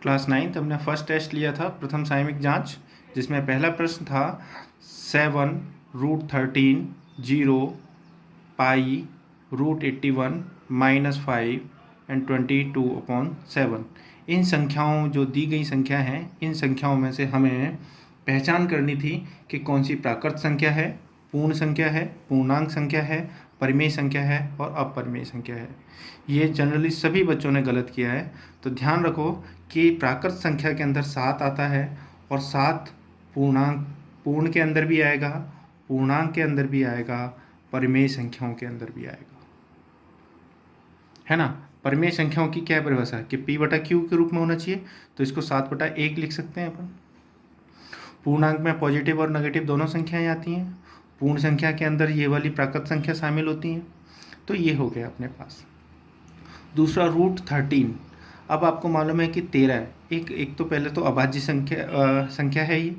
Class 9 हमने first test लिया था प्रथम सामयिक जांच, जिसमें पहला प्रश्न था 7√13 0 पाई √81 -5 एंड 22/7। इन संख्याओं जो दी गई संख्या हैं, इन संख्याओं में से हमें पहचान करनी थी कि कौन सी प्राकृत संख्या है, पूर्ण संख्या है, पूर्णांक संख्या है, परिमेय संख्या है और अपरिमेय संख्या है। ये जनरली सभी बच्चों ने गलत किया है। तो ध्यान रखो कि प्राकृत संख्या के अंदर 7 आता है और 7 पूर्ण के अंदर भी आएगा, पूर्णांक के अंदर भी आएगा, परिमेय संख्याओं के अंदर भी आएगा, है ना। परिमेय संख्याओं की क्या परिभाषा है कि p/q के रूप में होना चाहिए, तो इसको 7/1 लिख सकते हैं अपन। पूर्णांक में पॉजिटिव और नेगेटिव दोनों संख्याएं आती हैं। पूर्ण संख्या के अंदर ये वाली प्राकृत संख्या शामिल होती हैं। तो ये हो गया अपने पास। दूसरा √13। अब आपको मालूम है कि 13 है। एक तो पहले तो अभाज्य संख्या है ये,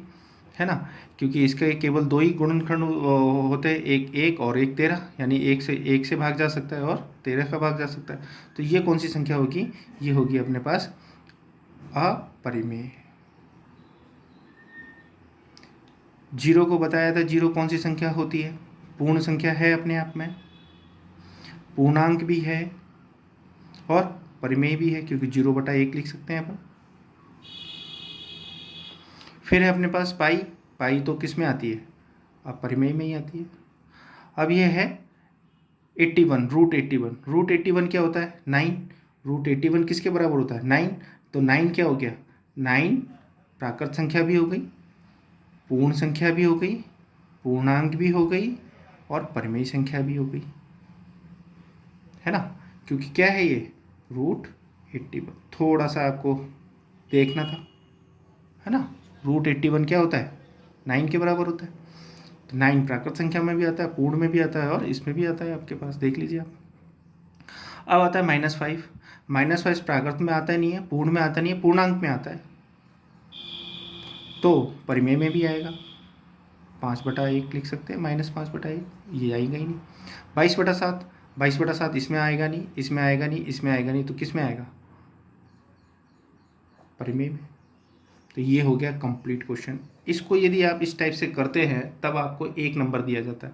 है ना, क्योंकि इसके केवल 2 ही गुणनखंड होते हैं, एक 1 और एक 13, यानी 1 से भाग जा सकता है और 13 का भाग जा सकता है। तो ये कौन सी संख्या होगी? ये होगी अपने पास अपरिमेय। 0 को बताया था, 0 कौन सी संख्या होती है? पूर्ण संख्या है अपने आप में, पूर्णांक भी है और परिमेय भी है, क्योंकि 0/1 लिख सकते हैं अपन। फिर है अपने पास पाई तो किस में आती है? अपरिमेय में ही आती है। अब ये है 81, √81 क्या होता है? 9। √81 किसके बराबर होता है? 9। तो 9 क्या हो गया? 9 प्राकृत संख्या भी हो गई, पूर्ण संख्या भी हो गई, पूर्णांक भी हो गई और परिमेय संख्या भी हो गई, है ना, क्योंकि क्या है ये √81। थोड़ा सा आपको देखना था, है ना। √81 क्या होता है? 9 के बराबर होता है। तो 9 प्राकृत संख्या में भी आता है, पूर्ण में भी आता है और इसमें भी आता है आपके पास, देख लीजिए आप। अब आता है -5। -5 प्राकृत में आता नहीं है, पूर्ण में आता नहीं है, पूर्णांक में आता है, तो परिमेय में भी आएगा। 5/1 लिख सकते हैं, -5/1, ये आएगा ही नहीं। 22/7 इसमें आएगा नहीं, इसमें आएगा नहीं, इसमें आएगा नहीं, तो किस में आएगा? परिमेय में। तो ये हो गया कंप्लीट क्वेश्चन। इसको यदि आप इस टाइप से करते हैं तब आपको 1 नंबर दिया जाता है।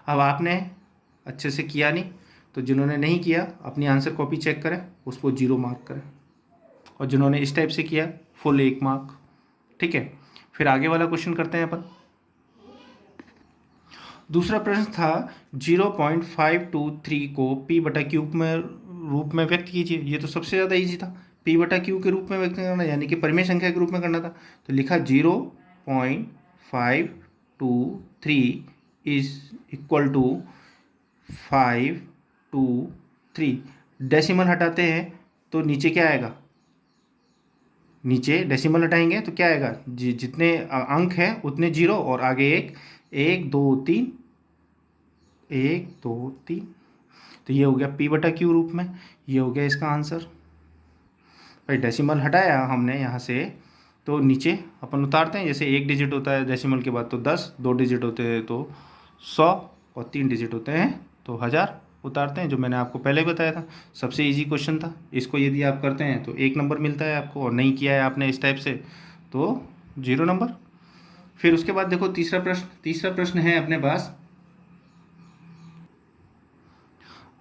अब आपने अच्छे से किया नहीं, तो जिन्होंने नहीं किया अपनी आंसर कॉपी चेक करें, उसको 0 मार्क करें, और जिन्होंने इस टाइप से किया फुल 1 मार्क। ठीक है, फिर आगे वाला क्वेश्चन करते हैं अपन। दूसरा प्रश्न था 0.523 को p/q में रूप में व्यक्त कीजिए। ये तो सबसे ज़्यादा इजी था, p/q के रूप में व्यक्त करना, यानी कि परिमेय संख्या के रूप में करना था। तो लिखा 0.523 इज इक्वल टू 523। डेसिमल हटाते हैं तो नीचे क्या आएगा? नीचे डेसिमल हटाएंगे तो क्या आएगा? जितने अंक हैं उतने 0 और आगे 1, 1 2 3, 1 2 3। तो ये हो गया p/q रूप में, ये हो गया इसका आंसर। भाई डेसिमल हटाया हमने यहाँ से, तो नीचे अपन उतारते हैं, जैसे 1 डिजिट होता है डेसिमल के बाद तो 10, 2 डिजिट होते हैं तो 100 और 3 डिजिट होते हैं तो 1000 उतारते हैं, जो मैंने आपको पहले बताया था। सबसे इजी क्वेश्चन था, इसको यदि आप करते हैं तो 1 नंबर मिलता है आपको, और नहीं किया है आपने इस टाइप से तो 0 नंबर। फिर उसके बाद देखो तीसरा प्रश्न है अपने पास।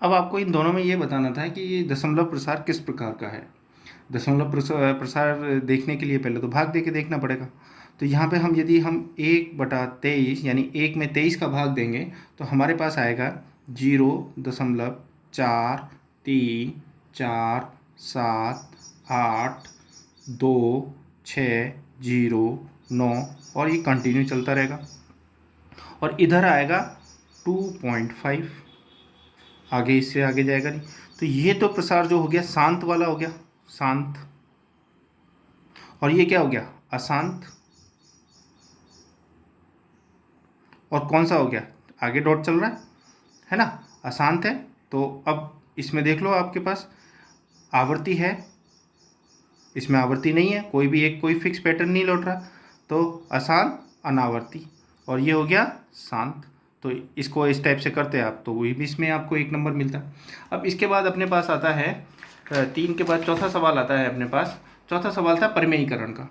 अब आपको इन दोनों में ये बताना था कि ये दशमलव प्रसार किस प्रकार का है। दशमलव प्रसार देखने के लिए पहले तो भाग दे के देखना पड़ेगा। तो यहाँ पे यदि हम 1/23 यानी 1 में 23 का भाग देंगे तो हमारे पास आएगा 0.43478260 9 और ये कंटिन्यू चलता रहेगा। और इधर आएगा 2.5, आगे इससे आगे जाएगा नहीं। तो ये तो प्रसार जो हो गया शांत वाला हो गया, शांत। और ये क्या हो गया? अशांत। और कौन सा हो गया? आगे डॉट चल रहा है ना, अशांत है। तो अब इसमें देख लो, आपके पास आवर्ती है, इसमें आवर्ती नहीं है, कोई फिक्स पैटर्न नहीं लौट रहा, तो अशांत अनावर्ती। और ये हो गया शांत। तो इसको इस टाइप से करते हैं आप, तो वही भी इसमें आपको 1 नंबर मिलता है। अब इसके बाद अपने पास आता है 3 के बाद चौथा सवाल आता है अपने पास। चौथा सवाल था परिमेयीकरण का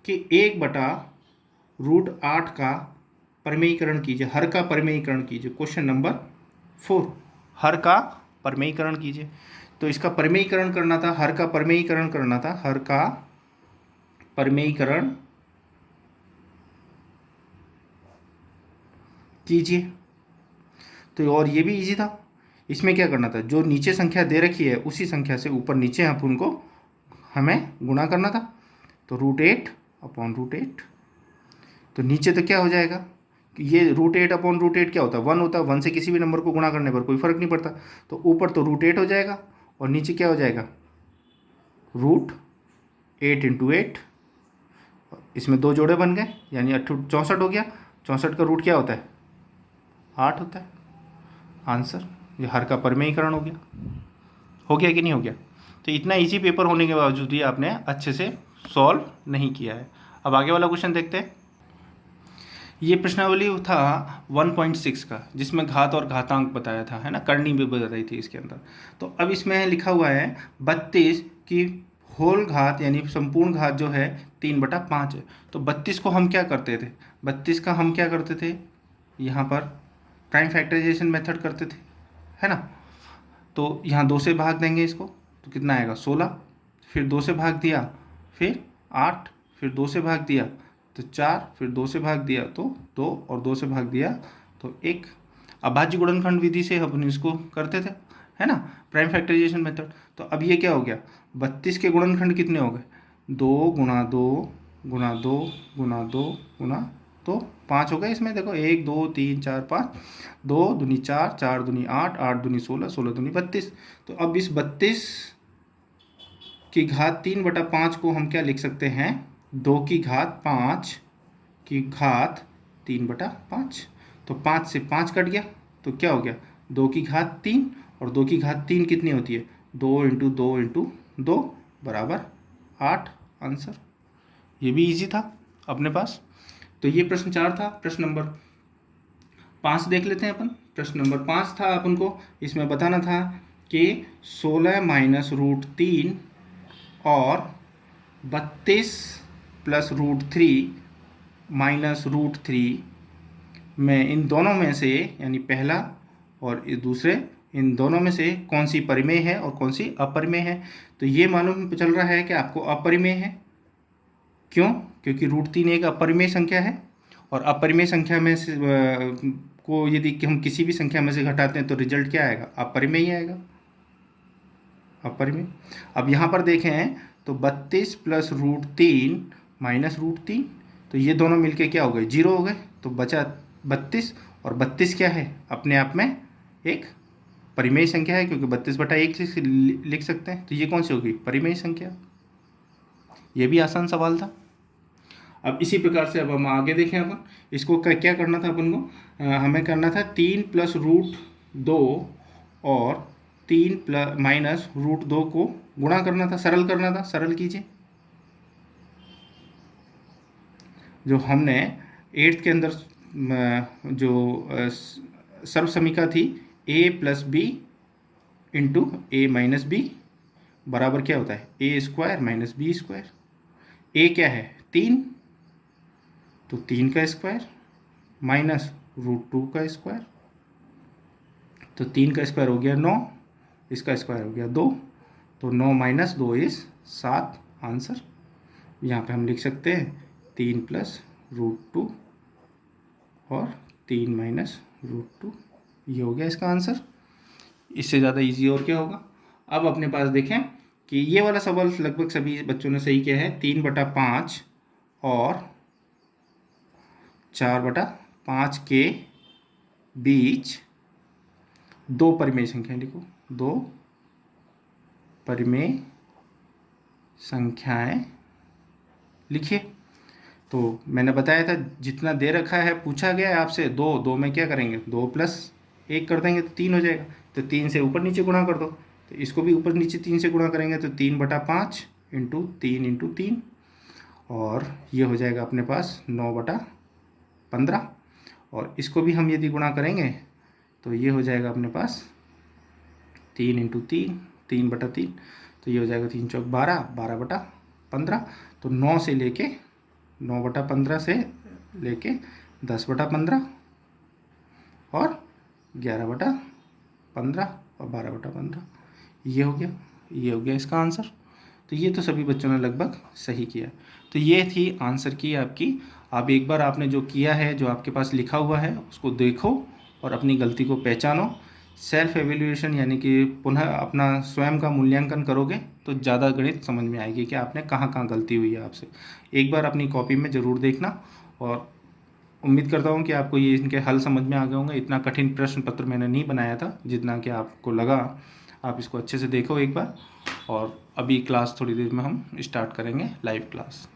कि 1/√8 का परिमेयीकरण कीजिए, हर का परिमेयीकरण कीजिए। क्वेश्चन नंबर 4, हर का परिमेयीकरण कीजिए। तो इसका परिमेयीकरण करना था, हर का परिमेयीकरण करना था, हर का परिमेयीकरण कीजिए। तो और ये भी इजी था। इसमें क्या करना था, जो नीचे संख्या दे रखी है उसी संख्या से ऊपर नीचे अपन को हमें गुणा करना था। तो √8/√8, तो नीचे तो क्या हो जाएगा कि ये √8/√8 क्या होता है, 1 होता है। 1 से किसी भी नंबर को गुणा करने पर कोई फर्क नहीं पड़ता। तो ऊपर तो √8 हो जाएगा और नीचे क्या हो जाएगा, √8 × 8। इसमें 2 जोड़े बन गए, यानी 64 हो गया। 64 का रूट क्या होता है, 8 होता है। आंसर, ये हर का परिमेयीकरण हो गया कि नहीं हो गया। तो इतना इजी पेपर होने के बावजूद भी आपने अच्छे से सॉल्व नहीं किया है। अब आगे वाला क्वेश्चन देखते हैं। ये प्रश्नावली था 1.6 का, जिसमें घात और घातांक बताया था, है ना, करनी भी बताई थी इसके अंदर। तो अब इसमें लिखा हुआ है 32 की होल घात यानी संपूर्ण घात जो है 3/5 है। तो 32 को हम क्या करते थे, 32 का हम क्या करते थे, यहाँ पर प्राइम फैक्टराइजेशन मेथड करते थे, है ना। तो यहाँ 2 से भाग देंगे इसको, तो कितना आएगा 16, फिर 2 से भाग दिया, फिर 8, फिर 2 से भाग दिया तो 4, फिर 2 से भाग दिया तो 2, और 2 से भाग दिया तो 1। अभाज्य गुणनखंड विधि से हम इसको करते थे, है ना, प्राइम फैक्टराइजेशन मेथड। तो अब ये क्या हो गया, 32 के गुणनखंड कितने हो गए, 2 × 2 × 2 × 2 × 2, 5 हो गए। इसमें देखो 1 2 3 4 5, 2 दूनी 4, 4 दूनी 8, 8 दूनी 16, 16 दूनी 32। तो अब इस 32 की घात 3/5 को हम क्या लिख सकते हैं, 2 की घात 5 की घात 3/5। तो 5 से 5 कट गया तो क्या हो गया, 2 की घात 3, और 2 की घात 3 कितनी होती है, 2 × 2 × 2 बराबर 8। आंसर, ये भी इजी था अपने पास। तो ये प्रश्न 4 था। प्रश्न नंबर 5 देख लेते हैं अपन। प्रश्न नंबर 5 था अपन को इसमें बताना था कि 16 - √3 और 32 + √3 -√3 में इन दोनों में से, यानी पहला और दूसरे, इन दोनों में से कौन सी परिमेय है और कौन सी अपरिमेय है। तो ये मालूम चल रहा है कि आपको अपरिमेय है। क्यों, क्योंकि √3 एक अपरिमेय संख्या है, और अपरिमेय संख्या में से को यदि हम किसी भी संख्या में से घटाते हैं तो रिजल्ट क्या आएगा, अपरिमेय ही आएगा, अपरिमेय। अब यहाँ पर देखें तो 32 + √3 -√3, तो ये दोनों मिलके क्या हो गए, 0 हो गए। तो बचा 32, और 32 क्या है, अपने आप में एक परिमेय संख्या है, क्योंकि 32/1 लिख सकते हैं। तो ये कौन सी होगी, परिमेय संख्या। ये भी आसान सवाल था। अब इसी प्रकार से अब हम आगे देखें। अपन इसको क्या करना था, अपन को हमें करना था 3 + √2 और 3 -√2 को गुणा करना था, सरल करना था। सरल कीजिए। जो हमने 8th के अंदर जो सर्व समीकरण थी, a + b × a - b बराबर क्या होता है, a² - b²। a क्या है, 3, तो 3 का स्क्वायर माइनस √2 का स्क्वायर, तो 3 का स्क्वायर हो गया 9, इसका स्क्वायर हो गया 2, तो 9 - 2 = 7। आंसर, यहाँ पे हम लिख सकते हैं 3 + √2 और 3 - √2, ये हो गया इसका आंसर। इससे ज़्यादा इजी और क्या होगा। अब अपने पास देखें कि ये वाला सवाल लगभग सभी बच्चों ने सही किया है। 3/5 और 4/5 के बीच 2 परिमेय संख्या लिखो, 2 परिमेय संख्याएं लिखिए। तो मैंने बताया था जितना दे रखा है, पूछा गया है आपसे 2, 2 में क्या करेंगे, 2 + 1 कर देंगे तो 3 हो जाएगा। तो 3 से ऊपर नीचे गुणा कर दो, तो इसको भी ऊपर नीचे 3 से गुणा करेंगे तो 3/5 × 3 × 3, और ये हो जाएगा अपने पास 9/15। और इसको भी हम यदि गुणा करेंगे तो ये हो जाएगा अपने पास 3 × 3, 3/3, तो ये हो जाएगा 3 × 4 = 12, 12/3। 15, तो 9 से लेके 9/15 से लेके 10/15 और 11/15 और 12/15, ये हो गया इसका आंसर। तो ये तो सभी बच्चों ने लगभग सही किया। तो ये थी आंसर की आपकी। आप एक बार आपने जो किया है, जो आपके पास लिखा हुआ है, उसको देखो और अपनी गलती को पहचानो। सेल्फ एवेल्यूएशन यानी कि पुनः अपना स्वयं का मूल्यांकन करोगे तो ज़्यादा गणित समझ में आएगी कि आपने कहाँ कहाँ गलती हुई है आपसे। एक बार अपनी कॉपी में ज़रूर देखना और उम्मीद करता हूँ कि आपको ये इनके हल समझ में आ गए होंगे। इतना कठिन प्रश्न पत्र मैंने नहीं बनाया था जितना कि आपको लगा। आप इसको अच्छे से देखो एक बार। और अभी क्लास थोड़ी देर में हम स्टार्ट करेंगे, लाइव क्लास।